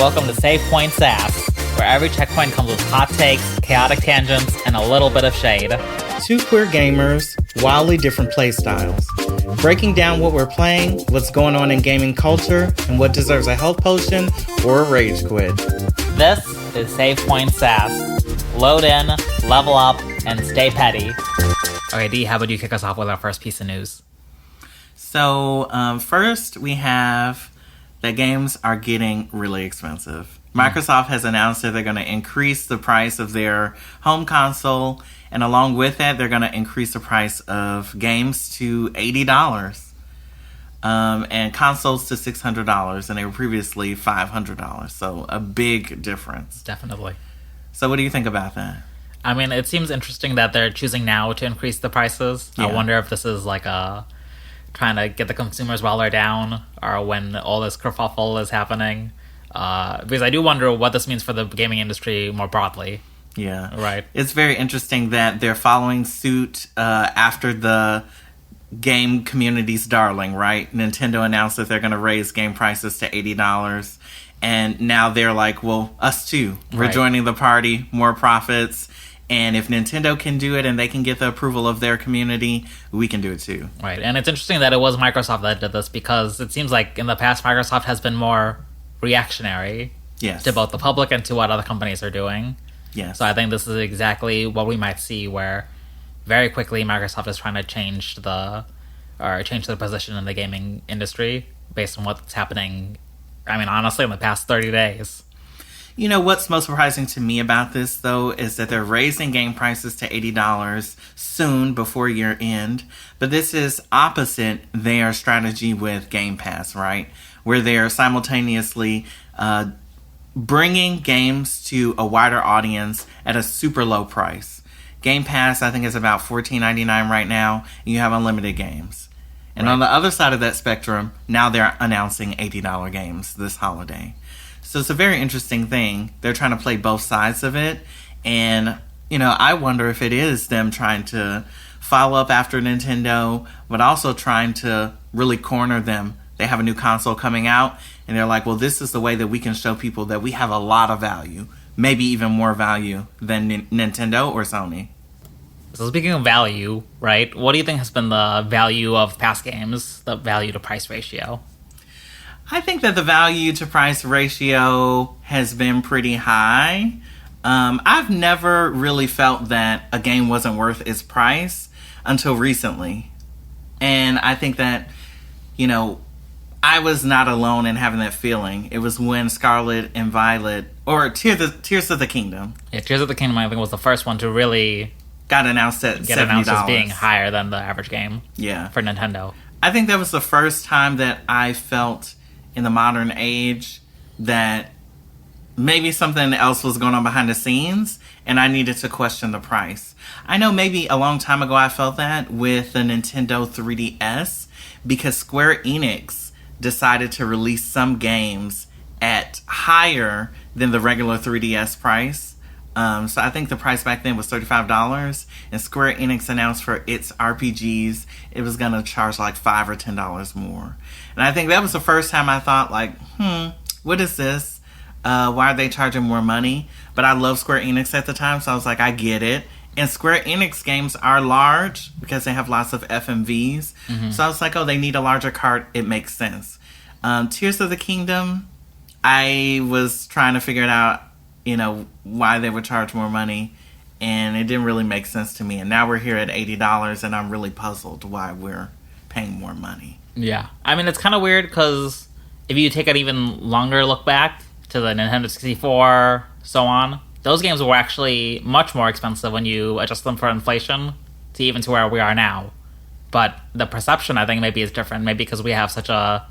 Welcome to Save Point Sass, where every checkpoint comes with hot takes, chaotic tangents, and a little bit of shade. Two queer gamers, wildly different play styles. Breaking down what we're playing, what's going on in gaming culture, and what deserves a health potion or a rage quit. This is Save Point Sass. Load in, level up, and stay petty. Okay, Dee, how about you kick us off with our first piece of news? So, first we have that games are getting really expensive. Microsoft has announced that they're going to increase the price of their home console, and along with that, they're going to increase the price of games to $80, and consoles to $600, and they were previously $500, so a big difference. Definitely. So what do you think about that? I mean, it seems interesting that they're choosing now to increase the prices. Yeah. I wonder if this is like trying to get the consumers while they're down, or when all this kerfuffle is happening. Because I do wonder what this means for the gaming industry more broadly. Yeah. Right. It's very interesting that they're following suit after the game community's darling, right? Nintendo announced that they're going to raise game prices to $80. And now they're like, well, us too. We're joining the party, more profits. And if Nintendo can do it and they can get the approval of their community, we can do it too. Right. And it's interesting that it was Microsoft that did this, because it seems like in the past, Microsoft has been more reactionary to both the public and to what other companies are doing. Yes. So I think this is exactly what we might see, where very quickly Microsoft is trying to change the position in the gaming industry based on what's happening, I mean, honestly, in the past 30 days. You know, what's most surprising to me about this, though, is that they're raising game prices to $80 soon before year end. But this is opposite their strategy with Game Pass, right? Where they're simultaneously bringing games to a wider audience at a super low price. Game Pass, I think, is about $14.99 right now, and you have unlimited games. And on the other side of that spectrum, now they're announcing $80 games this holiday. So it's a very interesting thing. They're trying to play both sides of it. And, you know, I wonder if it is them trying to follow up after Nintendo, but also trying to really corner them. They have a new console coming out, and they're like, well, this is the way that we can show people that we have a lot of value, maybe even more value than Nintendo or Sony. So speaking of value, right, what do you think has been the value of past games, the value to price ratio? I think that the value to price ratio has been pretty high. I've never really felt that a game wasn't worth its price until recently. And I think that, you know, I was not alone in having that feeling. It was when Scarlet and Violet, or Tears of the Kingdom. Yeah, Tears of the Kingdom, I think, was the first one to really got announced at $70. Announced as being higher than the average game. Yeah. For Nintendo. I think that was the first time that I felt in the modern age that maybe something else was going on behind the scenes, and I needed to question the price. I know maybe a long time ago I felt that with the Nintendo 3DS, because Square Enix decided to release some games at higher than the regular 3DS price. So I think the price back then was $35, and Square Enix announced for its RPGs it was going to charge like $5 or $10 more. And I think that was the first time I thought, like, what is this? Why are they charging more money? But I loved Square Enix at the time, so I was like, I get it. And Square Enix games are large because they have lots of FMVs. Mm-hmm. So I was like, oh, they need a larger cart. It makes sense. Tears of the Kingdom, I was trying to figure it out, you know, why they would charge more money, and it didn't really make sense to me. And now we're here at $80, and I'm really puzzled why we're paying more money. Yeah. I mean, it's kind of weird, because if you take an even longer look back to the Nintendo 64, so on, those games were actually much more expensive when you adjust them for inflation to even to where we are now. But the perception, I think, maybe is different. Maybe because we have such a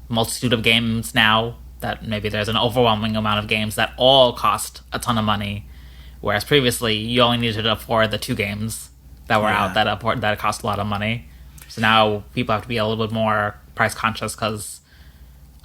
multitude of games now, that maybe there's an overwhelming amount of games that all cost a ton of money, whereas previously you only needed to afford the 2 games that were out that cost a lot of money. So now people have to be a little bit more price conscious, because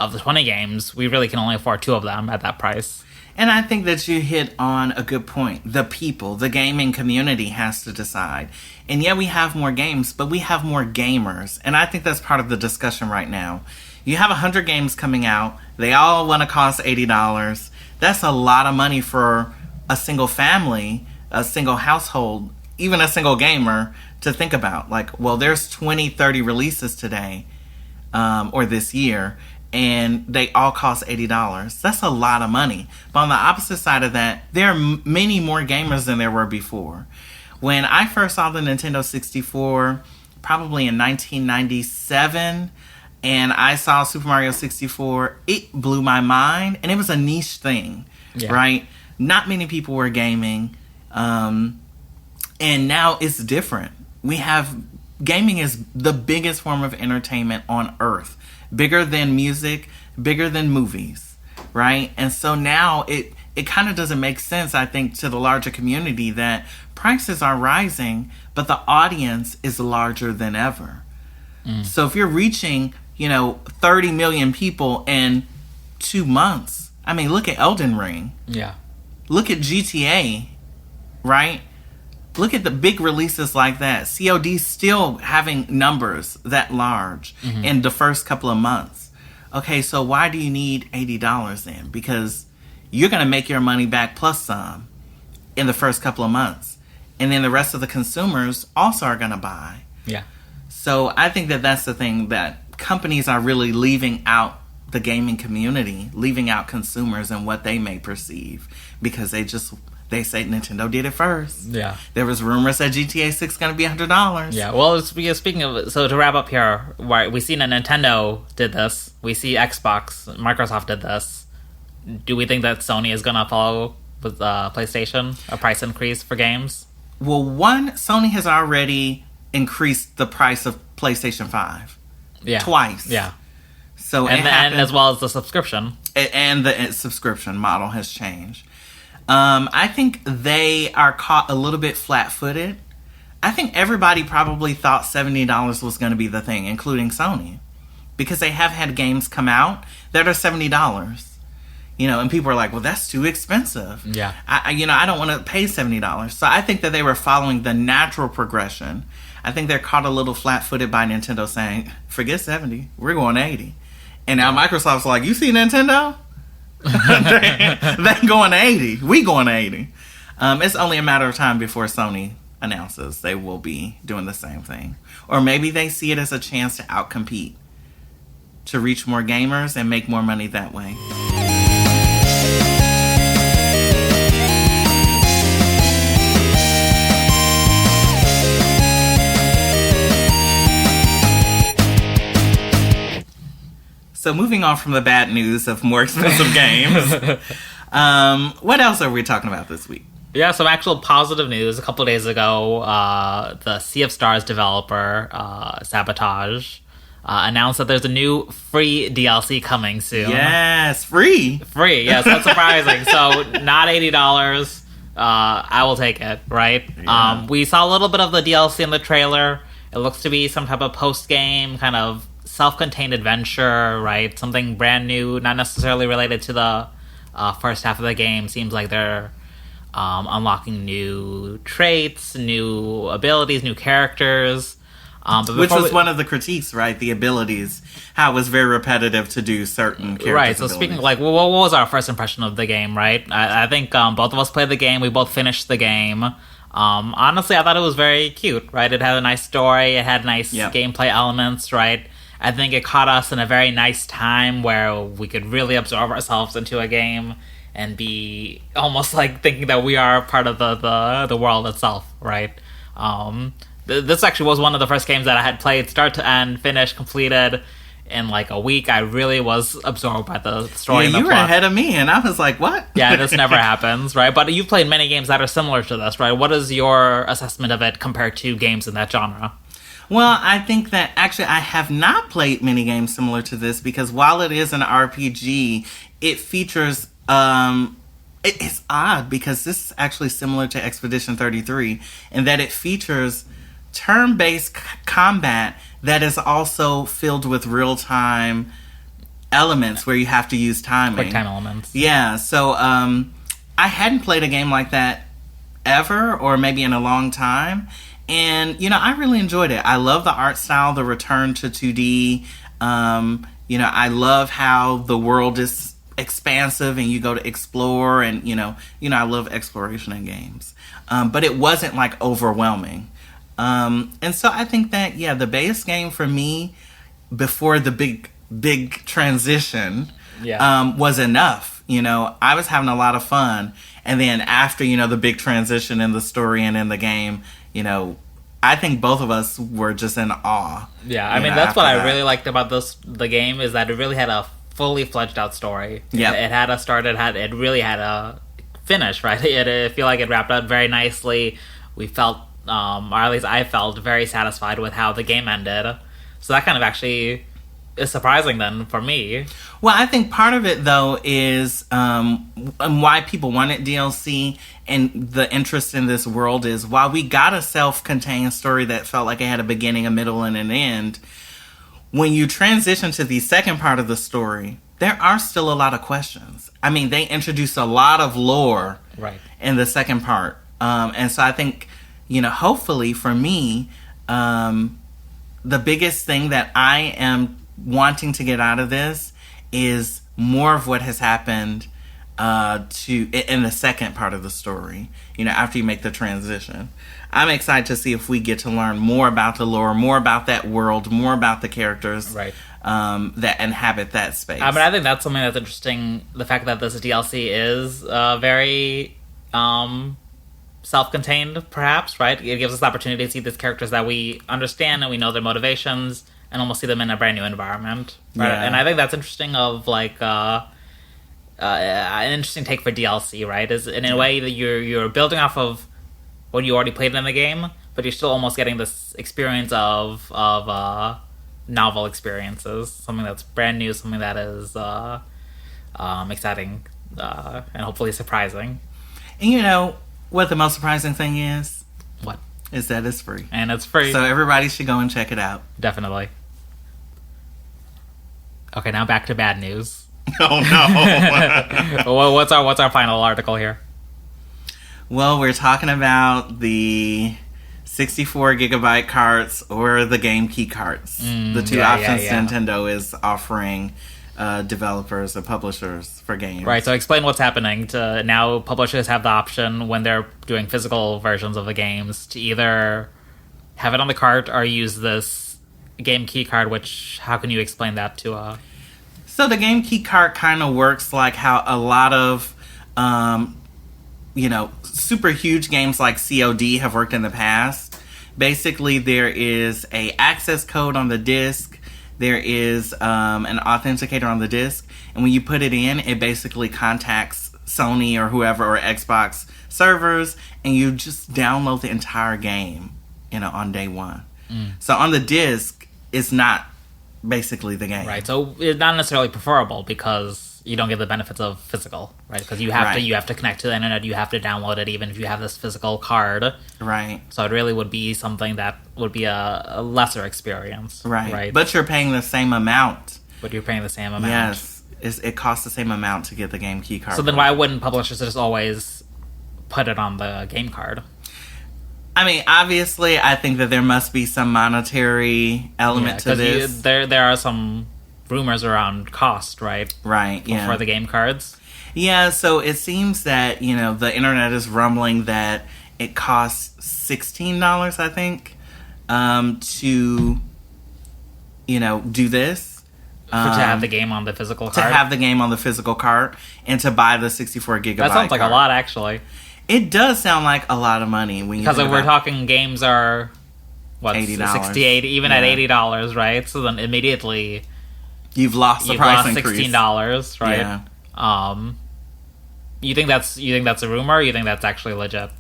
of the 20 games, we really can only afford 2 of them at that price. And I think that you hit on a good point. The people, the gaming community has to decide. And yeah, we have more games, but we have more gamers. And I think that's part of the discussion right now. You have 100 games coming out. They all want to cost $80. That's a lot of money for a single family, a single household, even a single gamer to think about. Like, well, there's 20, 30 releases today or this year, and they all cost $80. That's a lot of money. But on the opposite side of that, there are many more gamers than there were before. When I first saw the Nintendo 64, probably in 1997, and I saw Super Mario 64, it blew my mind, and it was a niche thing, right? Not many people were gaming, and now it's different. Gaming is the biggest form of entertainment on Earth, bigger than music, bigger than movies, right? And so now it kind of doesn't make sense, I think, to the larger community that prices are rising, but the audience is larger than ever. So if you're reaching, 30 million people in 2 months, I mean, look at Elden Ring. Yeah. Look at GTA, right? Look at the big releases like that. COD still having numbers that large in the first couple of months. Okay, so why do you need $80 then? Because you're going to make your money back plus some in the first couple of months. And then the rest of the consumers also are going to buy. Yeah. So I think that that's the thing, that companies are really leaving out the gaming community, leaving out consumers and what they may perceive, because they say Nintendo did it first. Yeah. There was rumors that GTA 6 is going to be $100. Yeah. Well, speaking of, so to wrap up here, right, we see that Nintendo did this. We see Xbox, Microsoft did this. Do we think that Sony is going to follow with PlayStation, a price increase for games? Well, Sony has already increased the price of PlayStation 5. Yeah. Twice. Yeah. So and as well as the subscription. And the subscription model has changed. I think they are caught a little bit flat-footed. I think everybody probably thought $70 was going to be the thing, including Sony, because they have had games come out that are $70. And people are like, well, that's too expensive. Yeah. I don't want to pay $70. So I think that they were following the natural progression. I think they're caught a little flat-footed by Nintendo saying, forget 70, we're going 80. And now Microsoft's like, you see Nintendo? They going 80. We going 80. It's only a matter of time before Sony announces they will be doing the same thing. Or maybe they see it as a chance to outcompete, to reach more gamers and make more money that way. So moving on from the bad news of more expensive games, what else are we talking about this week? Yeah, some actual positive news. A couple of days ago, the Sea of Stars developer, Sabotage, announced that there's a new free DLC coming soon. Yes, free. Free, yes, that's surprising. So not $80. I will take it, right? Yeah. We saw a little bit of the DLC in the trailer. It looks to be some type of post-game kind of self-contained adventure, right? Something brand new, not necessarily related to the first half of the game. Seems like they're unlocking new traits, new abilities, new characters. Which was one of the critiques, right? The abilities, how it was very repetitive to do certain characters. Right, so speaking of, what was our first impression of the game, right? I think both of us played the game. We both finished the game. Honestly, I thought it was very cute, right? It had a nice story. It had nice gameplay elements, right? I think it caught us in a very nice time where we could really absorb ourselves into a game and be almost like thinking that we are part of the world itself, right? This actually was one of the first games that I had played start to end, finished, completed in like a week. I really was absorbed by the story and the plot. You were ahead of me, and I was like, what? Yeah, this never happens, right? But you've played many games that are similar to this, right? What is your assessment of it compared to games in that genre? Well, I think that actually I have not played many games similar to this, because while it is an RPG, it features... it's odd because this is actually similar to Expedition 33 in that it features turn-based combat that is also filled with real-time elements where you have to use timing. Quick time elements. Yeah, so I hadn't played a game like that ever, or maybe in a long time. And, I really enjoyed it. I love the art style, the return to 2D. I love how the world is expansive and you go to explore, and I love exploration in games. But it wasn't like overwhelming. And so I think that, the base game for me before the big transition was enough. I was having a lot of fun. And then after, the big transition in the story and in the game, I think both of us were just in awe. Yeah, I mean, that's what I really liked about the game, is that it really had a fully fledged out story. Yeah. It had a start, it really had a finish, right? I feel like it wrapped up very nicely. We felt, or at least I felt, very satisfied with how the game ended. So that kind of actually is surprising then for me. Well, I think part of it, though, is why people wanted DLC and the interest in this world is, while we got a self-contained story that felt like it had a beginning, a middle, and an end, when you transition to the second part of the story, there are still a lot of questions. I mean, they introduce a lot of lore in the second part. And so I think, hopefully for me, the biggest thing that I am wanting to get out of this is more of what has happened in the second part of the story, after you make the transition. I'm excited to see if we get to learn more about the lore, more about that world, more about the characters that inhabit that space. I mean, I think that's something that's interesting, the fact that this DLC is very self-contained, perhaps, right? It gives us the opportunity to see these characters that we understand and we know their motivations, and almost see them in a brand new environment, right? Yeah. And I think that's interesting, of like an interesting take for DLC, right? Is in a way that you're building off of what you already played in the game, but you're still almost getting this experience of novel experiences, something that's brand new, something that is exciting and hopefully surprising. And what the most surprising thing is? What? Is that it's free. And it's free. So everybody should go and check it out. Definitely. Okay, now back to bad news. Oh no. Well, what's our final article here? Well, we're talking about the 64 gigabyte carts or the game key carts. The two options Nintendo is offering developers or publishers for games. Right, so explain what's happening. To now, publishers have the option when they're doing physical versions of the games to either have it on the cart or use this game key card, which, how can you explain that to So the game key card kind of works like how a lot of super huge games like COD have worked in the past. Basically, there is a access code on the disc. There is an authenticator on the disc. And when you put it in, it basically contacts Sony or whoever or Xbox servers, and you just download the entire game, on day one. So on the disc, it's not basically the game. Right, so it's not necessarily preferable because you don't get the benefits of physical, right? Because you have to connect to the internet, you have to download it even if you have this physical card. Right. So it really would be something that would be a lesser experience. Right. But you're paying the same amount. Yes. It costs the same amount to get the game key card. So then why wouldn't publishers just always put it on the game card? I mean, obviously, I think that there must be some monetary element to this. There are some rumors around cost, right? Right, For the game cards. Yeah, so it seems that, the internet is rumbling that it costs $16, I think, to, do this. To have the game on the physical card? To have the game on the physical card and to buy the 64 gigabyte That sounds like card. a lot, actually. It does sound like a lot of money when you because if we're talking games are what $80, 68 even at $80, right? So then immediately you've lost the price increase. $16, right? Yeah. You think that's a rumor? Or you think that's actually legit?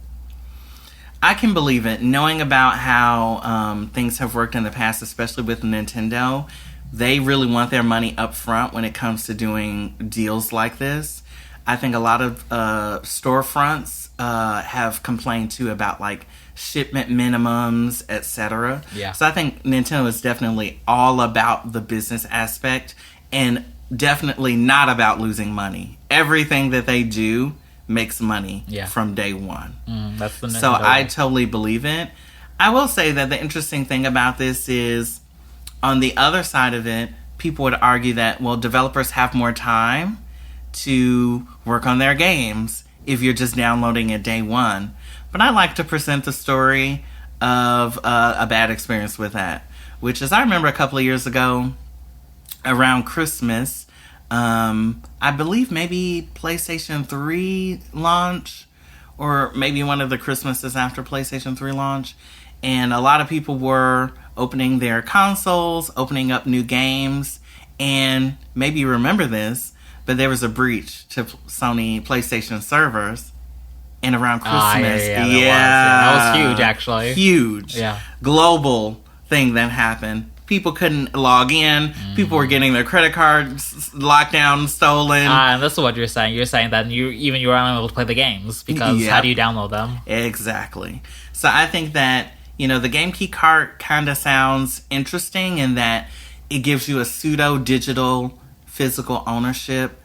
I can believe it, knowing about how things have worked in the past, especially with Nintendo. They really want their money up front when it comes to doing deals like this. I think a lot of storefronts have complained too about like shipment minimums, etc. Yeah. So I think Nintendo is definitely all about the business aspect and definitely not about losing money. Everything that they do makes money from day one. That's the so Nintendo I way. totally believe it. I will say that the interesting thing about this is on the other side of it, people would argue that, well, developers have more time to work on their games if you're just downloading it day one. But I like to present the story of a bad experience with that, which is, I remember a couple of years ago around Christmas, I believe maybe PlayStation 3 launch, or maybe one of the Christmases after PlayStation 3 launch, and a lot of people were opening their consoles, opening up new games, and maybe you remember this, but there was a breach to Sony PlayStation servers. And around Christmas, that was huge, actually. Huge, global thing that happened. People couldn't log in. People were getting their credit cards locked down, stolen. And this is what you're saying. You're saying that you were unable to play the games because how do you download them? Exactly. So I think that, the game key card kind of sounds interesting in that it gives you a pseudo digital physical ownership,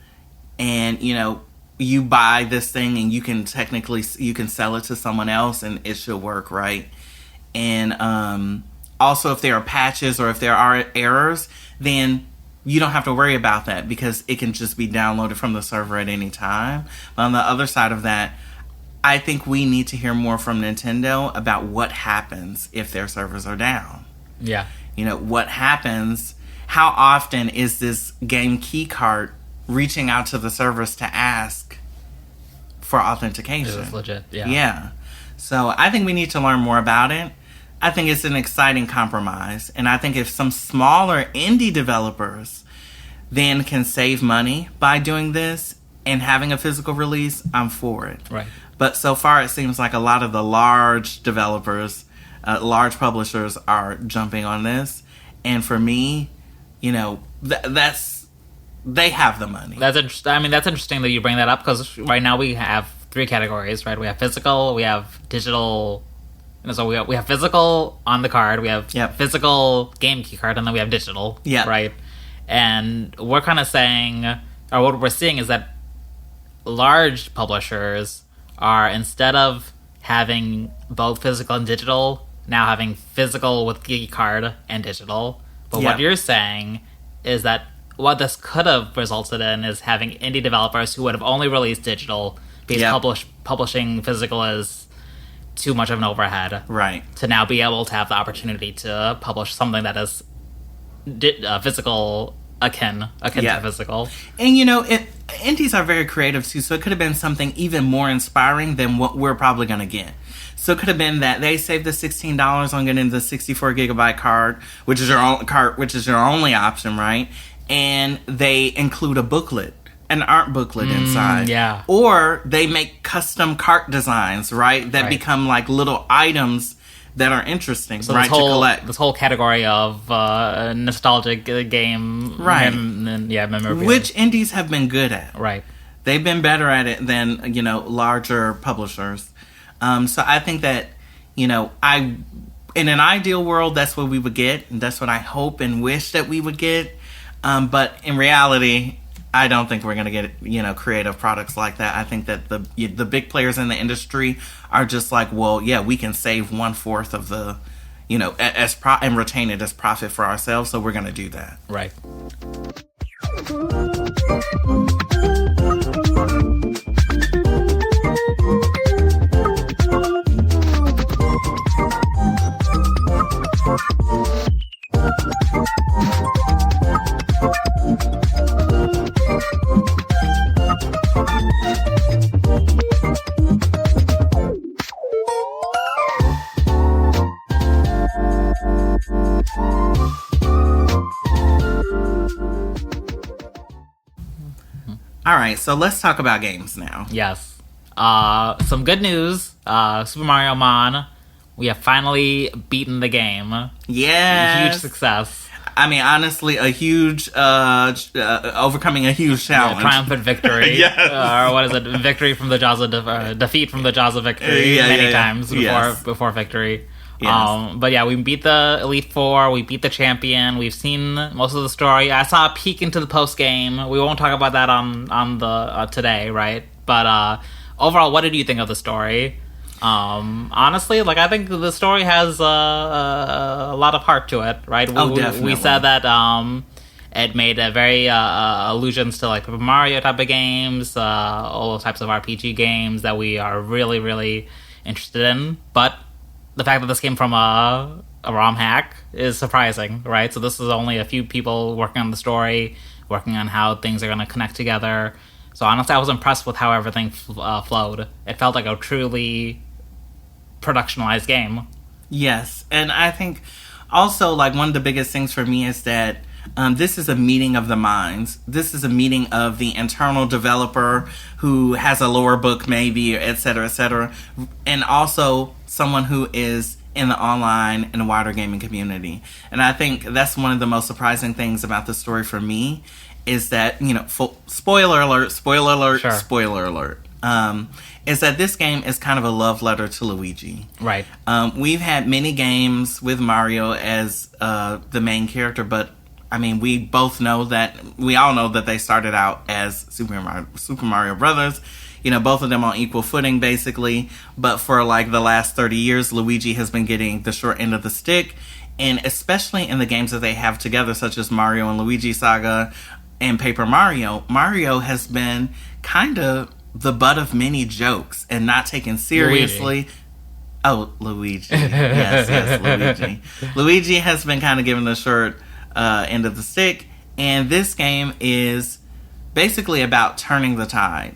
and you buy this thing and you can sell it to someone else and it should work, right? And also, if there are patches or if there are errors, then you don't have to worry about that because it can just be downloaded from the server at any time. But on the other side of that, I think we need to hear more from Nintendo about what happens if their servers are down. Yeah. What happens? How often is this game key card reaching out to the servers to ask for authentication? It's legit, Yeah. So I think we need to learn more about it. I think it's an exciting compromise. And I think if some smaller indie developers then can save money by doing this and having a physical release, I'm for it. Right. But so far it seems like a lot of the large developers, large publishers are jumping on this. And for me, they have the money. That's interesting. I mean, that's interesting that you bring that up because right now we have 3 categories, right? We have physical, we have digital. So we have physical on the card, we have physical game key card, and then we have digital, right? And we're kind of saying, or what we're seeing is that large publishers are, instead of having both physical and digital, now having physical with key card and digital. But what you're saying is that what this could have resulted in is having indie developers who would have only released digital because publishing physical is too much of an overhead, right? To now be able to have the opportunity to publish something that is physical akin to physical. And indies are very creative too, so it could have been something even more inspiring than what we're probably going to get. So it could have been that they saved the $16 on getting the 64 gigabyte card, which is your only option, right? And they include a booklet, an art booklet inside. Yeah. Or they make custom cart designs, right? That become like little items that are interesting, so right? To collect. This whole category of nostalgic game. Right. Memorabilia. Which indies have been good at. Right. They've been better at it than, larger publishers. So I think that, in an ideal world, that's what we would get. And that's what I hope and wish that we would get. But in reality, I don't think we're going to get, creative products like that. I think that the big players in the industry are just like, well, yeah, we can save 1/4 of the, and retain it as profit for ourselves. So we're going to do that. Right. All right, so let's talk about games now. Yes. Some good news. Super MarioMon. We have finally beaten the game. Yeah. Huge success. I mean, honestly, a huge, overcoming a huge challenge. Triumphant victory. Yes. Or what is it? Victory from the jaws of, defeat from the jaws of victory many times before victory. Yes. But yeah, we beat the Elite Four, we beat the champion, we've seen most of the story. I saw a peek into the post-game. We won't talk about that on the today, right? But overall, what did you think of the story? Honestly, I think the story has a lot of heart to it, right? Definitely. We said that It made a very allusions to like Super Mario type of games, all those types of RPG games that we are really, really interested in. But the fact that this came from a ROM hack is surprising, right? So this is only a few people working on the story, working on how things are going to connect together. So honestly, I was impressed with how everything flowed. It felt like a truly productionalized game. Yes, and I think also like one of the biggest things for me is that this is a meeting of the minds. This is a meeting of the internal developer who has a lore book maybe, et cetera, and also someone who is in the online and wider gaming community. And I think that's one of the most surprising things about the story for me is that, you know, spoiler alert, Sure. spoiler alert, is that this game is kind of a love letter to Luigi. Right. We've had many games with Mario as the main character, but I mean, we all know that they started out as Super Mario Brothers. You know, both of them on equal footing, basically. But for like the last 30 years, Luigi has been getting the short end of the stick. And especially in the games that they have together, such as Mario and Luigi Saga and Paper Mario, Mario has been kind of the butt of many jokes and not taken seriously. Luigi. Oh, Luigi. Yes, Luigi. Luigi has been kind of given the short end of the stick. And this game is basically about turning the tide.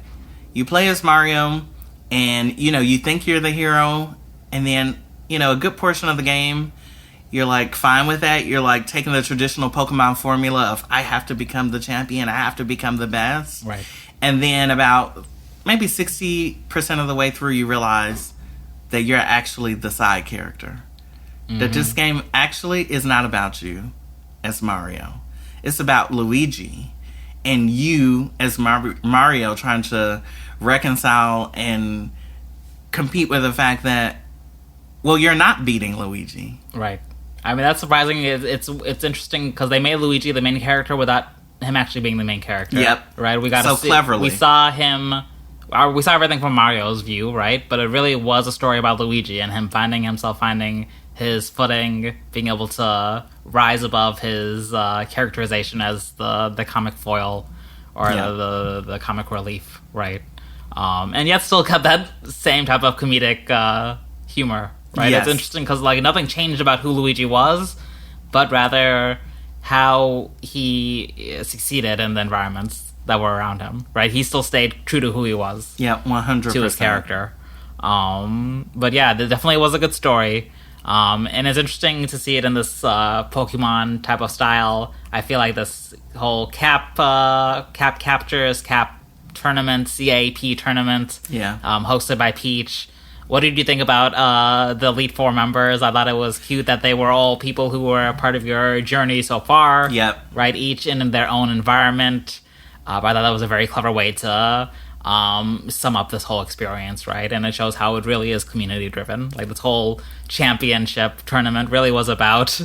You play as Mario, and, you know, you think you're the hero, and then, you know, a good portion of the game, you're, like, fine with that. You're, like, taking the traditional Pokemon formula of, I have to become the champion, I have to become the best. Right. And then about maybe 60% of the way through, you realize that you're actually the side character. Mm-hmm. That this game actually is not about you as Mario. It's about Luigi. And you, as Mario, trying to reconcile and compete with the fact that, well, you're not beating Luigi. Right. I mean, that's surprising. It's interesting because they made Luigi the main character without him actually being the main character. Yep. Right. We got cleverly. We saw him. We saw everything from Mario's view, right? But it really was a story about Luigi and him finding his footing, being able to rise above his characterization as the comic foil or the comic relief, right? And yet still kept that same type of comedic humor, right? Yes. It's interesting because like nothing changed about who Luigi was, but rather how he succeeded in the environments that were around him, right? He still stayed true to who he was. Yeah, 100%. To his character. But yeah, there definitely was a good story. And it's interesting to see it in this Pokemon type of style. I feel like this whole cap captures, cap tournament, CAP tournament, hosted by Peach. What did you think about the Elite Four members? I thought it was cute that they were all people who were a part of your journey so far. Yep. Right, each in their own environment. But I thought that was a very clever way to sum up this whole experience, right? And it shows how it really is community driven. Like this whole championship tournament really was about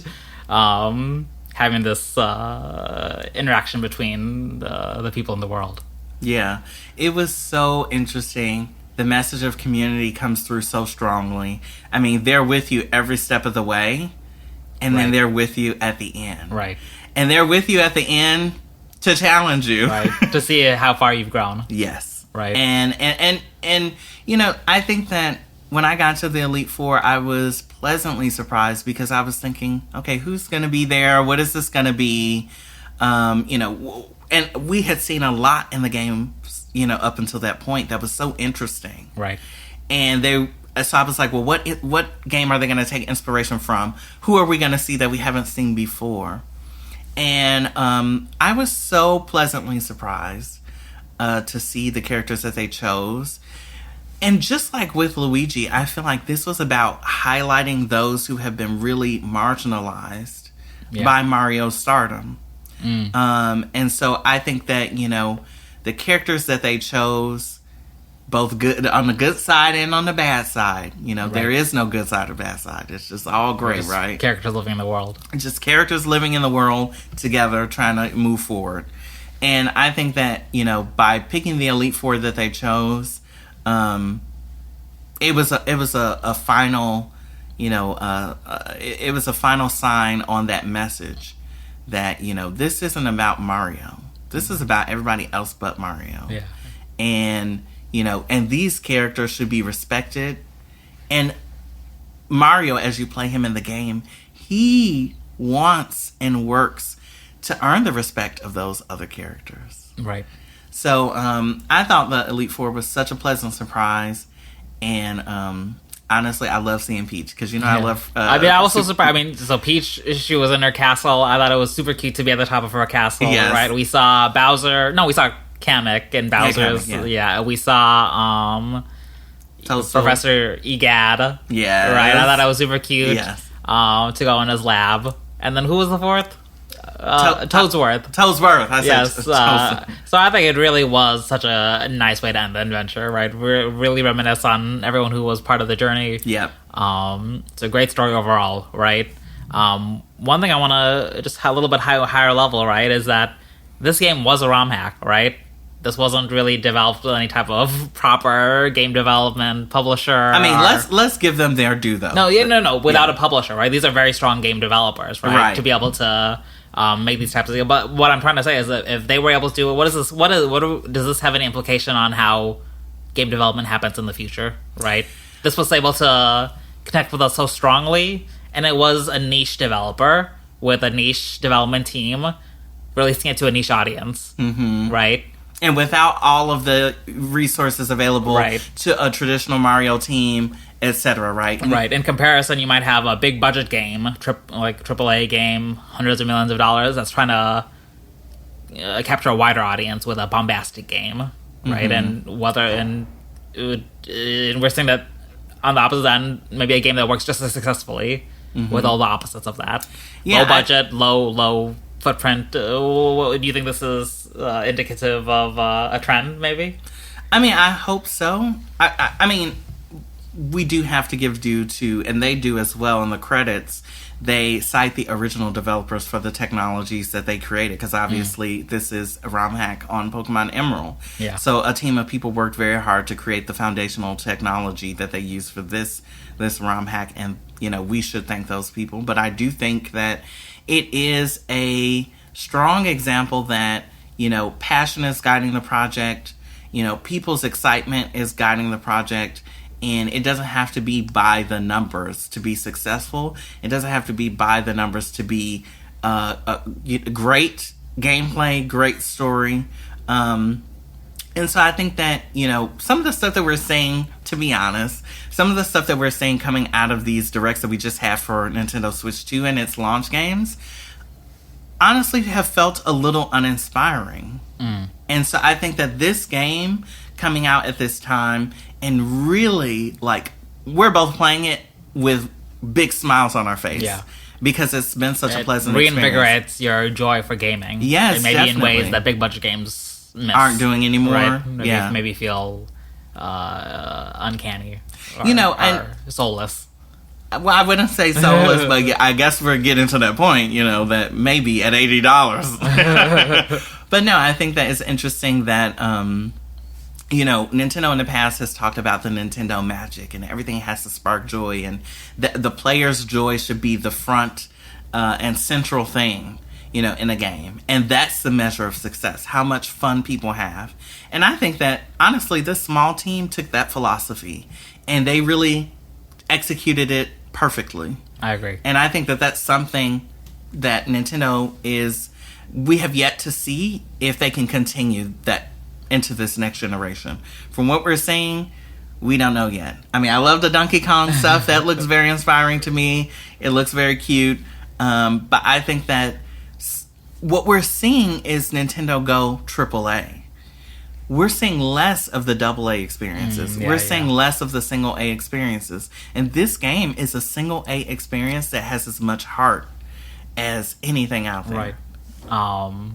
having this interaction between the people in the world. Yeah, it was so interesting. The message of community comes through so strongly. I mean, they're with you every step of the way, and then they're with you at the end. Right. And they're with you at the end to challenge you. Right. To see how far you've grown. Yes. Right. And you know, I think that when I got to the Elite Four, I was pleasantly surprised because I was thinking, okay, who's going to be there? What is this going to be? You know, and we had seen a lot in the game, you know, up until that point that was so interesting. Right. And so I was like, well, what game are they going to take inspiration from? Who are we going to see that we haven't seen before? And I was so pleasantly surprised to see the characters that they chose. And just like with Luigi, I feel like this was about highlighting those who have been really marginalized by Mario's stardom. And so I think that, you know, the characters that they chose, both good on the good side and on the bad side, you know, there is no good side or bad side. It's just all great, Just right? Characters living in the world. Just characters living in the world together, trying to move forward. And I think that, you know, by picking the Elite Four that they chose, it was a final, you know, it was a final sign on that message that, this isn't about Mario. This is about everybody else but Mario. Yeah. And, and these characters should be respected. And Mario, as you play him in the game, he wants and works to earn the respect of those other characters. Right. So I thought the Elite Four was such a pleasant surprise. And honestly, I love seeing Peach because, I love... I was so surprised. So Peach, she was in her castle. I thought it was super cute to be at the top of her castle. Yes. Right? We saw Bowser. No, we saw Kamek and Bowser's. Yeah. We saw Professor Egad. Yeah. Right? I thought that was super cute. Yes. To go in his lab. And then who was the fourth? Toadsworth. Toadsworth. Yes. So I think it really was such a nice way to end the adventure, right? We're really reminisce on everyone who was part of the journey. Yep. It's a great story overall, right? One thing I want to just a little bit higher level, right, is that this game was a ROM hack, right? This wasn't really developed with any type of proper game development publisher. I mean, let's give them their due, though. No. Without a publisher, right? These are very strong game developers, right? To be able to make these types of things. But what I'm trying to say is that if they were able to do it, does this have any implication on how game development happens in the future, right? This was able to connect with us so strongly, and it was a niche developer with a niche development team releasing it to a niche audience, right? And without all of the resources available to a traditional Mario team, etc., right? Right. In comparison, you might have a big budget game, like AAA game, hundreds of millions of dollars, that's trying to capture a wider audience with a bombastic game, right? And we're seeing that on the opposite end, maybe a game that works just as successfully with all the opposites of that. Yeah, low budget, low footprint. Do you think this is indicative of a trend, maybe? I mean, I hope so. I mean, we do have to give due to, and they do as well in the credits, they cite the original developers for the technologies that they created, because obviously this is a ROM hack on Pokemon Emerald. Yeah. So a team of people worked very hard to create the foundational technology that they use for this ROM hack, and, we should thank those people. But I do think that it is a strong example that, passion is guiding the project, people's excitement is guiding the project, and it doesn't have to be by the numbers to be successful. It doesn't have to be by the numbers to be great gameplay, great story. And so I think that, some of the stuff that we're seeing, to be honest, some of the stuff that we're seeing coming out of these directs that we just have for Nintendo Switch 2 and its launch games, honestly have felt a little uninspiring. And so I think that this game coming out at this time and really, we're both playing it with big smiles on our face. Yeah. Because it's been such a pleasant experience. Reinvigorates your joy for gaming. Yes, and maybe definitely. in ways that big budget games aren't doing anymore. Right? Yeah. Maybe feel uncanny. Or, and soulless. Well, I wouldn't say soulless, but I guess we're getting to that point, that maybe at $80. But no, I think that it's interesting that, Nintendo in the past has talked about the Nintendo magic, and everything has to spark joy, and the player's joy should be the front and central thing, in a game. And that's the measure of success, how much fun people have. And I think that, honestly, this small team took that philosophy, and they really executed it perfectly. I agree. And I think that that's something that Nintendo we have yet to see if they can continue that into this next generation. From what we're seeing, we don't know yet. I mean, I love the Donkey Kong stuff. That looks very inspiring to me. It looks very cute. But I think that what we're seeing is Nintendo go AAA. We're seeing less of the AA experiences. We're seeing less of the single A experiences. And this game is a single A experience that has as much heart as anything out there. Right.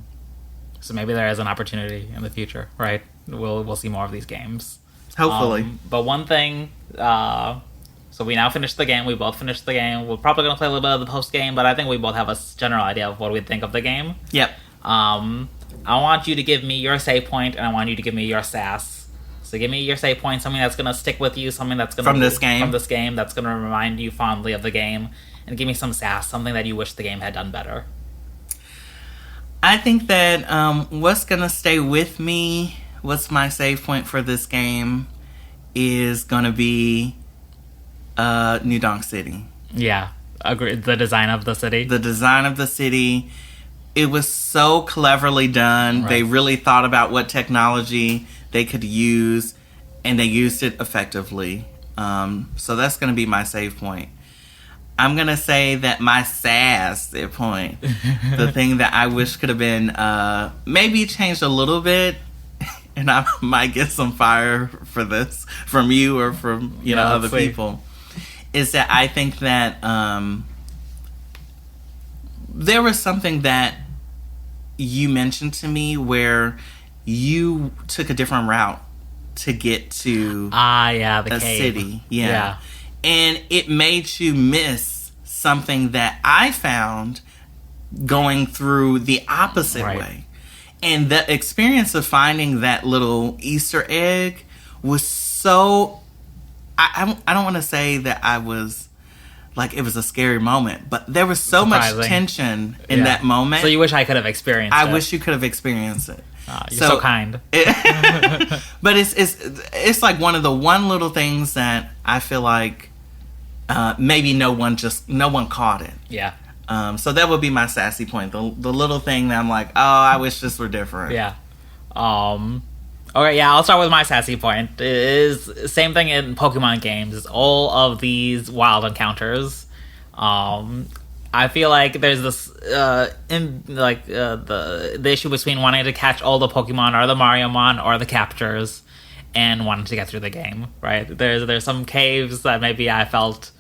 So maybe there is an opportunity in the future, right? We'll see more of these games. Hopefully. But one thing, so we now finished the game. We both finished the game. We're probably going to play a little bit of the post-game, but I think we both have a general idea of what we think of the game. Yep. I want you to give me your save point, and I want you to give me your sass. So give me your save point, something that's going to stick with you, something that's going to... From this game, that's going to remind you fondly of the game. And give me some sass, something that you wish the game had done better. I think that what's going to stay with me, what's my save point for this game, is going to be New Donk City. Yeah, agree. The design of the city. The design of the city, it was so cleverly done. Right. They really thought about what technology they could use, and they used it effectively. So that's going to be my save point. I'm going to say that my save point, the thing that I wish could have been maybe changed a little bit, and I might get some fire for this from you or from other people, is that I think that there was something that you mentioned to me where you took a different route to get to the a cave. city. Yeah. And it made you miss something that I found going through the opposite way. And the experience of finding that little Easter egg was so... I don't want to say that I was... like, it was a scary moment. But there was so much tension in that moment. So you wish I could have experienced it. I wish you could have experienced it. You're so kind. But it's like one little things that I feel like maybe no one caught it. Yeah. So that would be my sassy point. The little thing that I'm like, oh, I wish this were different. Yeah. Okay, yeah, I'll start with my sassy point. It is same thing in Pokemon games. It's all of these wild encounters. I feel like there's this the issue between wanting to catch all the Pokemon or the MarioMon or the captures and wanting to get through the game, right? There's some caves that maybe I felt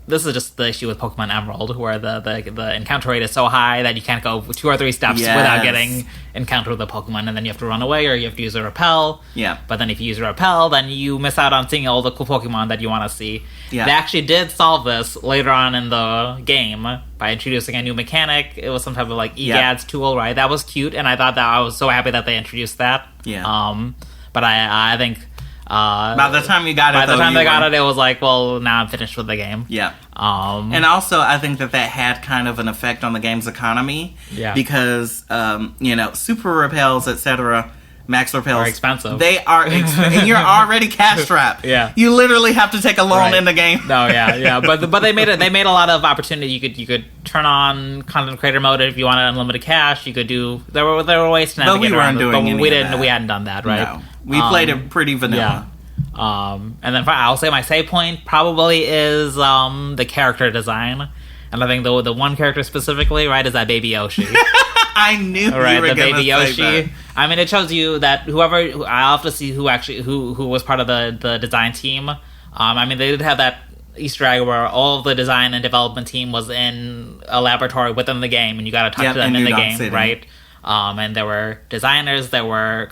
this is just the issue with Pokemon Emerald, where the encounter rate is so high that you can't go 2 or 3 steps without getting encountered with a Pokemon, and then you have to run away or you have to use a repel. Yeah. But then if you use a repel, then you miss out on seeing all the cool Pokemon that you want to see. Yeah. They actually did solve this later on in the game by introducing a new mechanic. It was some type of like EGADS tool, right? That was cute, and I thought that I was so happy that they introduced that. Yeah. But I think... by the time you got it, it was like, well, now I'm finished with the game. Yeah. And also, I think that had kind of an effect on the game's economy. Yeah. Because, super repels, etc., max repels are expensive. They are expensive. And you're already cash strapped. Yeah. You literally have to take a loan in the game. No, yeah. But they made a lot of opportunity. You could turn on content creator mode if you wanted unlimited cash. You could do there were ways to navigate. But we weren't doing any of that. We hadn't done that, right? No. We played it pretty vanilla. Yeah. And then I'll say my save point probably is the character design. And I think the one character specifically, right, is that Baby Yoshi. I knew you were the going to Baby say Yoshi. that. I mean, it shows you that I'll have to see who was part of the design team. I mean, they did have that Easter egg where all of the design and development team was in a laboratory within the game, and you got to talk to them in the game, City. Right? And there were designers, there were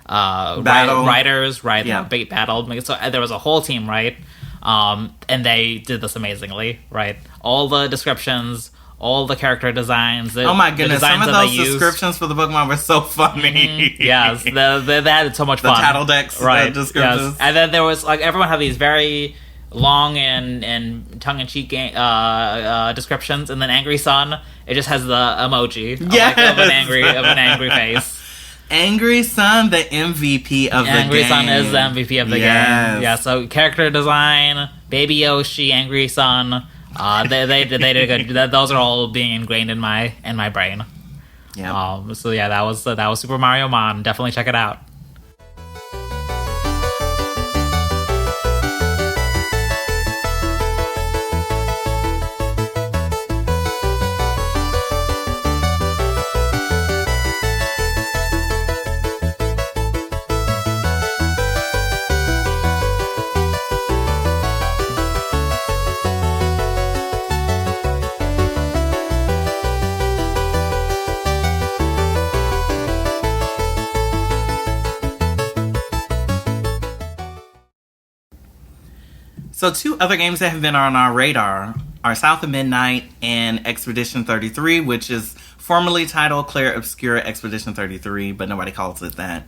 writers, right? Yeah. Big battled. So there was a whole team, right? And they did this amazingly, right? All the descriptions, all the character designs. Oh my goodness! Some of those descriptions for the Pokemon were so funny. Yes, they added so much fun. The title decks, right? Descriptions. Yes. And then there was everyone had these very long and tongue-in-cheek descriptions, and then Angry Sun, it just has the emoji of an angry face. Angry Sun, the MVP of the game. Angry Sun is the MVP of the game. Yeah, so character design, Baby Yoshi, Angry Sun, they did a good. Those are all being ingrained in my brain. Yeah. So yeah, that was Super MarioMon. Definitely check it out. So 2 other games that have been on our radar are South of Midnight and Expedition 33, which is formerly titled Clair Obscura Expedition 33, but nobody calls it that.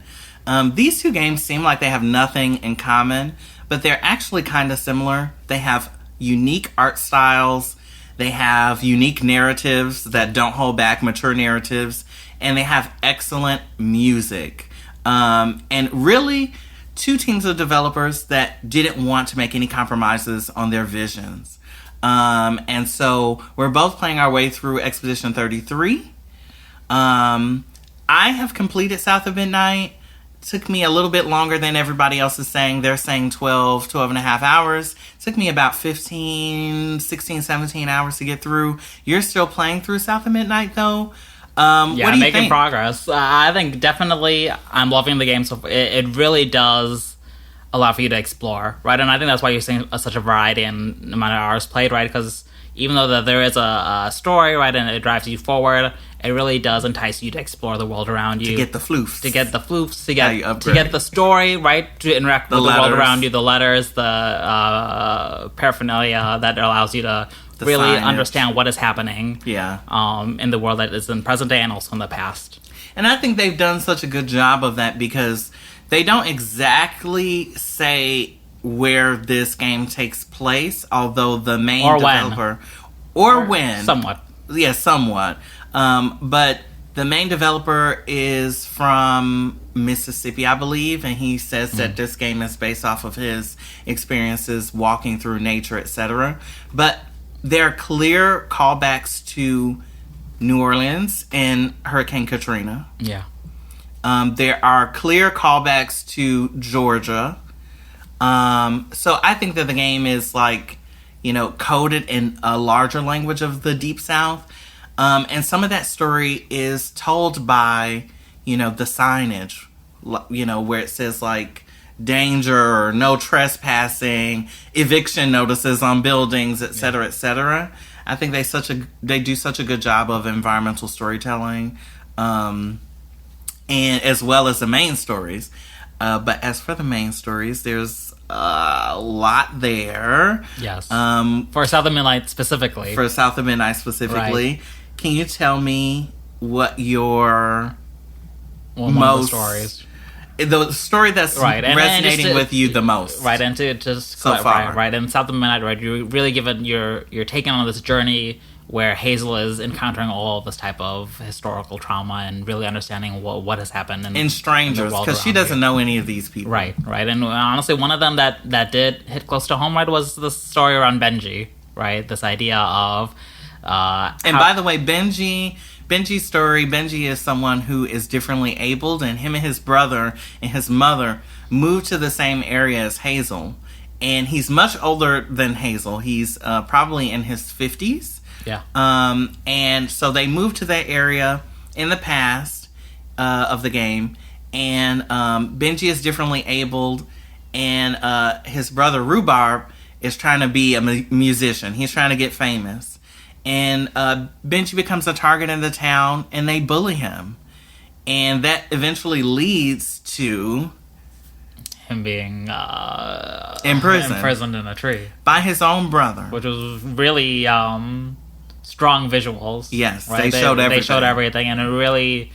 These 2 games seem like they have nothing in common, but they're actually kind of similar. They have unique art styles. They have unique narratives that don't hold back, mature narratives, and they have excellent music. And really, two teams of developers that didn't want to make any compromises on their visions. And so we're both playing our way through Expedition 33. I have completed South of Midnight. Took me a little bit longer than everybody else is saying. They're saying 12 and a half hours. Took me about 15, 16, 17 hours to get through. You're still playing through South of Midnight, though. What do you making think? progress. I think definitely I'm loving the game. So it really does allow for you to explore, right? And I think that's why you're seeing such a variety in amount of hours played, right? Because even though there is a story, right, and it drives you forward, it really does entice you to explore the world around you. To get the floofs. To get the story, right? To interact with the world around you, the letters, the paraphernalia that allows you to really understand what is happening in the world that is in present day and also in the past. And I think they've done such a good job of that because they don't exactly say where this game takes place, although the main developer... When. Somewhat. Yeah, somewhat. But the main developer is from Mississippi, I believe, and he says that this game is based off of his experiences walking through nature, etc. But there are clear callbacks to New Orleans and Hurricane Katrina. Yeah. There are clear callbacks to Georgia. So I think that the game is coded in a larger language of the Deep South. And some of that story is told by, the signage, where it says danger or no trespassing, eviction notices on buildings, et cetera, et cetera. I think they do such a good job of environmental storytelling, and as well as the main stories. But as for the main stories, there's a lot there. Yes. For South of Midnight specifically. Right. Can you tell me what your most stories? The story that's resonating with you the most. Right, and to just so far. Right, in South of Midnight, right, you're really you're taking on this journey where Hazel is encountering all of this type of historical trauma and really understanding what has happened in strangers, because she doesn't know any of these people. Right. And honestly, one of them that did hit close to home, right, was the story around Benji, right? This idea of by the way, Benji's story, Benji is someone who is differently abled, and him and his brother and his mother moved to the same area as Hazel. And he's much older than Hazel. He's probably in his 50s. Yeah. And so they moved to that area in the past of the game. And Benji is differently abled. And his brother Rhubarb is trying to be a musician. He's trying to get famous. And Benji becomes a target in the town, and they bully him. And that eventually leads to him being imprisoned in a tree by his own brother, which was really strong visuals. Yes, right? They showed everything, and it really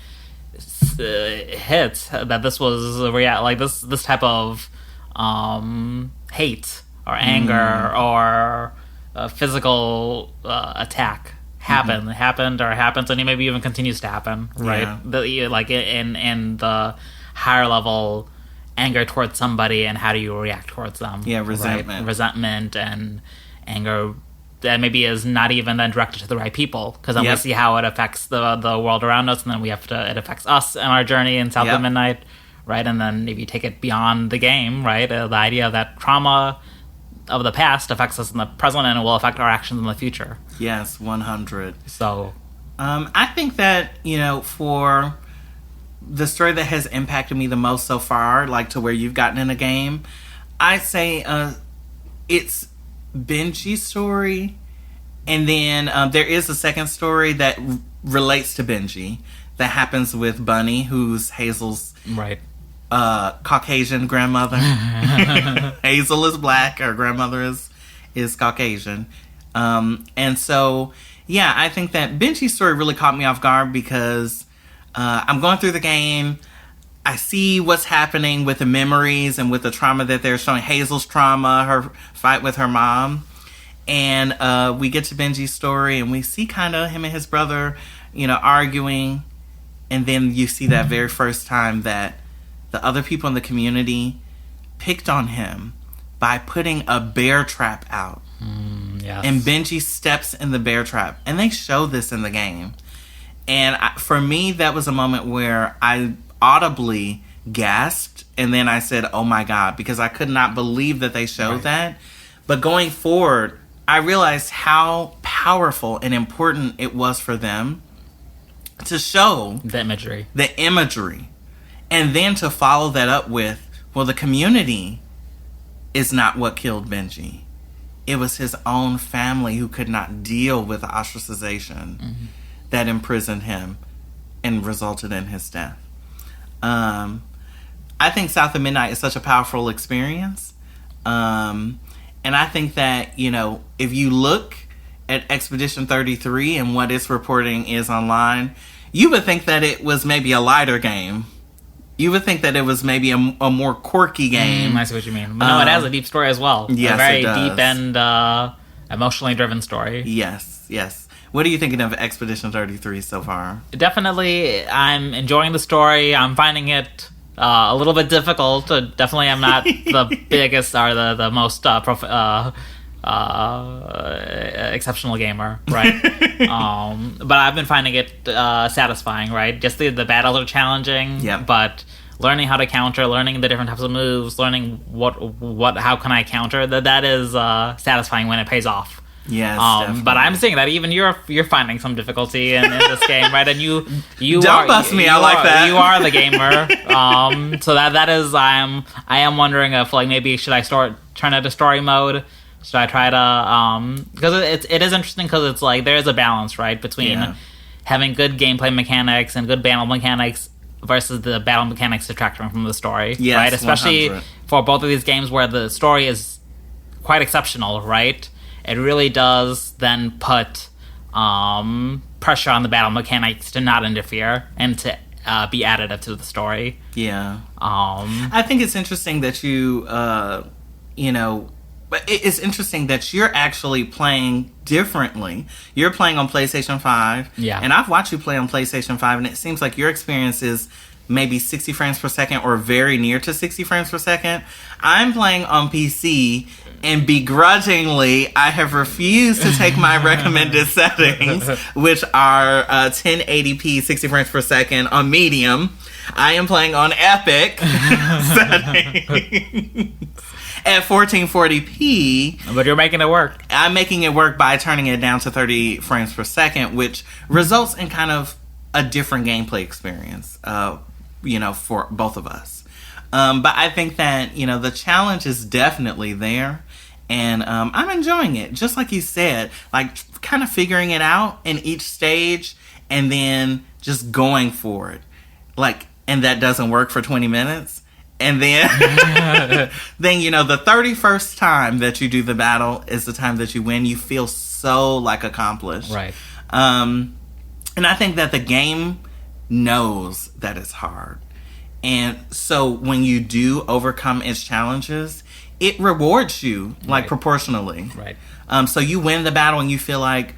hit that this was this type of hate or anger or physical attack happened, and maybe even continues to happen, right? In the higher level anger towards somebody, and how do you react towards them? Yeah, resentment and anger that maybe is not even then directed to the right people, because then we see how it affects the world around us, and then it affects us and our journey in South of Midnight, right? And then if you take it beyond the game, right, the idea that trauma of the past affects us in the present, and it will affect our actions in the future. Yes, 100. So, I think that, for the story that has impacted me the most so far, to where you've gotten in a game, I'd say it's Benji's story, and then there is a second story that relates to Benji that happens with Bunny, who's Hazel's Caucasian grandmother. Hazel is black. Her grandmother is Caucasian. And so, I think that Benji's story really caught me off guard because I'm going through the game. I see what's happening with the memories and with the trauma that they're showing. Hazel's trauma, her fight with her mom. And we get to Benji's story, and we see kind of him and his brother, arguing. And then you see that very first time that the other people in the community picked on him by putting a bear trap out. Yes. And Benji steps in the bear trap. And they show this in the game. And for me, that was a moment where I audibly gasped. And then I said, oh my God, because I could not believe that they showed that. But going forward, I realized how powerful and important it was for them to show the imagery. And then to follow that up with, well, the community is not what killed Benji. It was his own family who could not deal with the ostracization that imprisoned him and resulted in his death. I think South of Midnight is such a powerful experience. And I think that, if you look at Expedition 33 and what its reporting is online, you would think that it was maybe a lighter game. You would think that it was maybe a more quirky game. I see what you mean. But no, it has a deep story as well. Yes, a very it does. deep and emotionally driven story. Yes. What are you thinking of Expedition 33 so far? Definitely, I'm enjoying the story. I'm finding it a little bit difficult. Definitely, I'm not the biggest or the most exceptional gamer, right? But I've been finding it satisfying, right? Just the battles are challenging, but learning how to counter, learning the different types of moves, learning how can I counter, that is satisfying when it pays off. Yes, but I'm seeing that even you're finding some difficulty in this game, right? And you don't bust me. I like that. You are the gamer, so that is I am wondering if maybe should I turn it to story mode. Should I try to because it is interesting because it's there is a balance, right, between having good gameplay mechanics and good battle mechanics versus the battle mechanics detracting from the story, right? Especially 100. For both of these games where the story is quite exceptional, right? It really does then put pressure on the battle mechanics to not interfere and to be additive to the story. Yeah. I think it's interesting that it's interesting that you're actually playing differently. You're playing on PlayStation 5. Yeah. And I've watched you play on PlayStation 5, and it seems like your experience is maybe 60 frames per second or very near to 60 frames per second. I'm playing on PC, and begrudgingly, I have refused to take my recommended settings, which are 1080p 60 frames per second on medium. I am playing on epic settings at 1440p. But you're making it work. I'm making it work by turning it down to 30 frames per second, which results in kind of a different gameplay experience, for both of us. But I think that, the challenge is definitely there. And I'm enjoying it. Just like you said, kind of figuring it out in each stage and then just going for it. And that doesn't work for 20 minutes. And then, the 31st time that you do the battle is the time that you win. You feel so, accomplished. Right. And I think that the game knows that it's hard. And so when you do overcome its challenges, it rewards you, proportionally. Right. So you win the battle and you feel like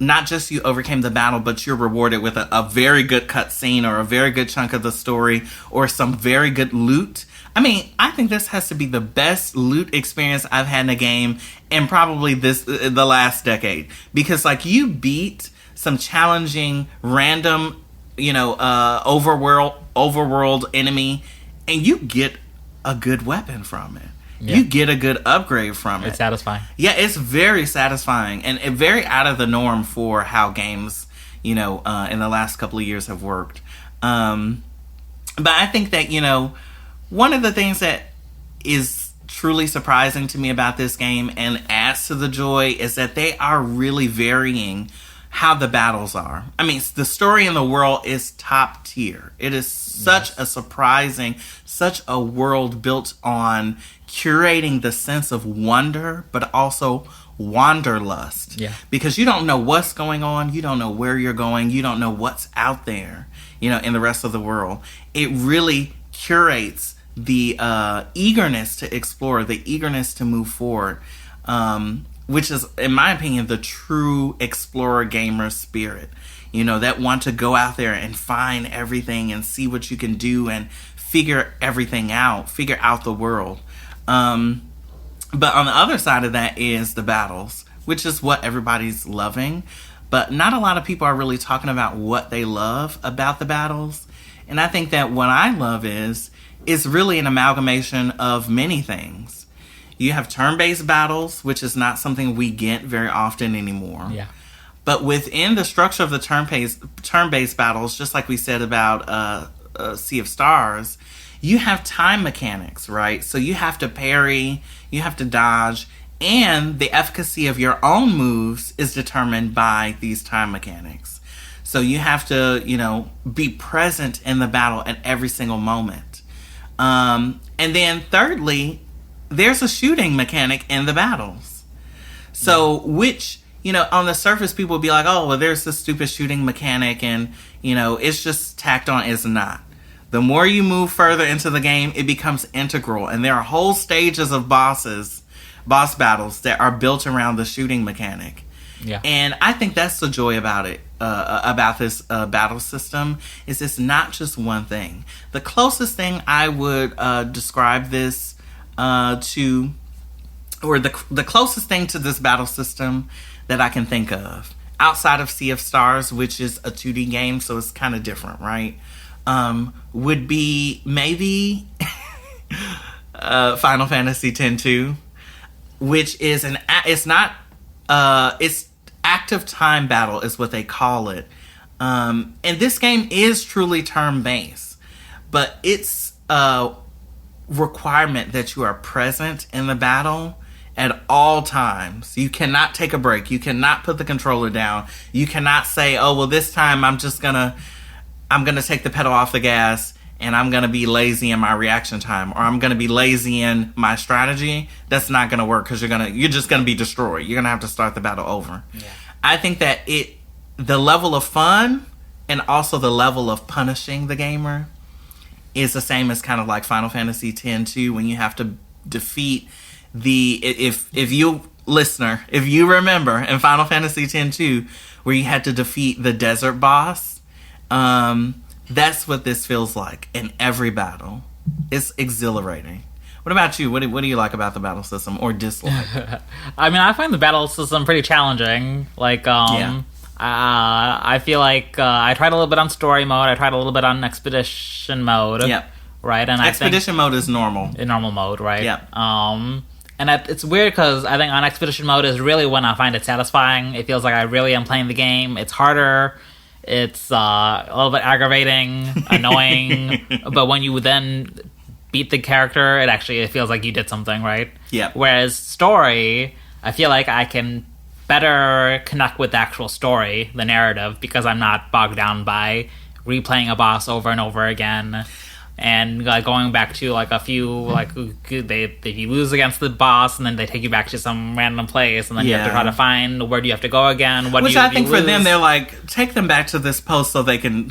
not just you overcame the battle, but you're rewarded with a very good cutscene or a very good chunk of the story or some very good loot. I mean, I think this has to be the best loot experience I've had in a game in probably the last decade. Because, you beat some challenging, random, overworld enemy, and you get a good weapon from it. Yeah. You get a good upgrade from it. It's satisfying. Yeah, it's very satisfying and very out of the norm for how games, in the last couple of years have worked. But I think that, one of the things that is truly surprising to me about this game and adds to the joy is that they are really varying how the battles are. I mean, the story in the world is top tier. It is such a surprising, such a world built on curating the sense of wonder, but also wanderlust. Yeah. Because you don't know what's going on. You don't know where you're going. You don't know what's out there, in the rest of the world. It really curates the eagerness to explore, the eagerness to move forward, which is, in my opinion, the true explorer gamer spirit. You know, that want to go out there and find everything and see what you can do and figure everything out, figure out the world. But on the other side of that is the battles, which is what everybody's loving. But not a lot of people are really talking about what they love about the battles. And I think that what I love is really an amalgamation of many things. You have turn-based battles, which is not something we get very often anymore. Yeah. But within the structure of the turn-based battles, just like we said about Sea of Stars, you have time mechanics, right? So you have to parry, you have to dodge, and the efficacy of your own moves is determined by these time mechanics. So you have to, you know, be present in the battle at every single moment. And then thirdly, there's a shooting mechanic in the battles. So which, you know, on the surface people would be like, oh, well, there's this stupid shooting mechanic and, you know, it's just tacked on. It's not. The more you move further into the game, it becomes integral. And there are whole stages of boss battles that are built around the shooting mechanic. Yeah. And I think that's the joy about it, about this battle system, is it's not just one thing. The closest thing I would describe this to, or the closest thing to this battle system that I can think of, outside of Sea of Stars, which is a 2D game, so it's kind of different, right? Would be maybe Final Fantasy X-2, which is it's active time battle is what they call it. And this game is truly turn-based, but it's a requirement that you are present in the battle at all times. You cannot take a break. You cannot put the controller down. You cannot say, oh, well, this time I'm gonna take the pedal off the gas and I'm gonna be lazy in my reaction time, or I'm gonna be lazy in my strategy. That's not gonna work because you're just gonna be destroyed. You're gonna have to start the battle over. Yeah. I think that the level of fun and also the level of punishing the gamer is the same as kind of like Final Fantasy X-2, when you have to defeat if you remember in Final Fantasy X-2 where you had to defeat the desert boss. That's what this feels like in every battle. It's exhilarating. What about you? What do you like about the battle system or dislike? I mean, I find the battle system pretty challenging. Like, I feel like I tried a little bit on story mode. I tried a little bit on expedition mode. Yep. Right, and expedition mode is normal. In normal mode, right? Yep. And it's weird because I think on expedition mode is really when I find it satisfying. It feels like I really am playing the game. It's harder. It's a little bit aggravating, annoying, but when you then beat the character, it feels like you did something, right? Yeah. Whereas story, I feel like I can better connect with the actual story, the narrative, because I'm not bogged down by replaying a boss over and over again. And going back to a few, you lose against the boss, and then they take you back to some random place, and then you have to try to find where do you have to go again. Which I think for them, they're like, take them back to this post so they can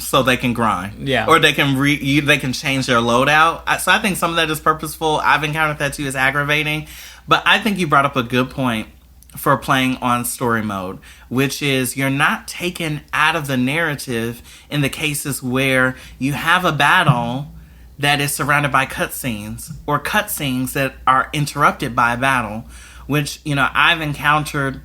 grind, or they can change their loadout. So I think some of that is purposeful. I've encountered that too as aggravating, but I think you brought up a good point for playing on story mode, which is you're not taken out of the narrative in the cases where you have a battle that is surrounded by cutscenes, or cutscenes that are interrupted by a battle, which, I've encountered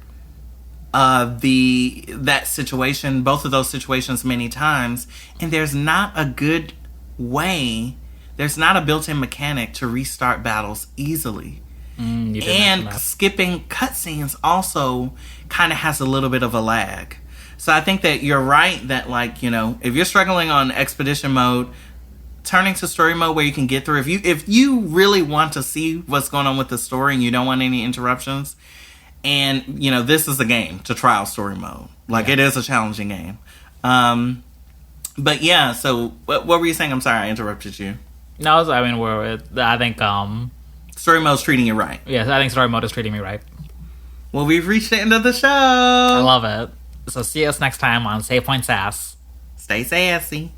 that situation, both of those situations many times, and there's not a good way, there's not a built-in mechanic to restart battles easily. And skipping cutscenes also kind of has a little bit of a lag. So I think that you're right that, if you're struggling on expedition mode, turning to story mode where you can get through. If you really want to see what's going on with the story and you don't want any interruptions, and this is a game to try out story mode. It is a challenging game. But yeah. So what were you saying? I'm sorry, I interrupted you. No, I think story mode's treating you right. Yes, I think story mode is treating me right. Well, we've reached the end of the show. I love it. So see us next time on Save Point Sass. Stay sassy.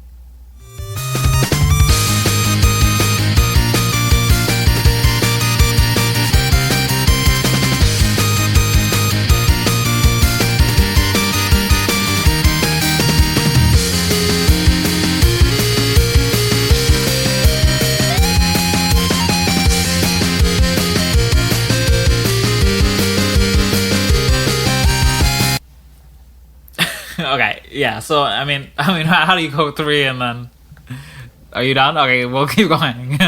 Okay, yeah. So I mean, how do you go 3 and then? Are you done? Okay, we'll keep going.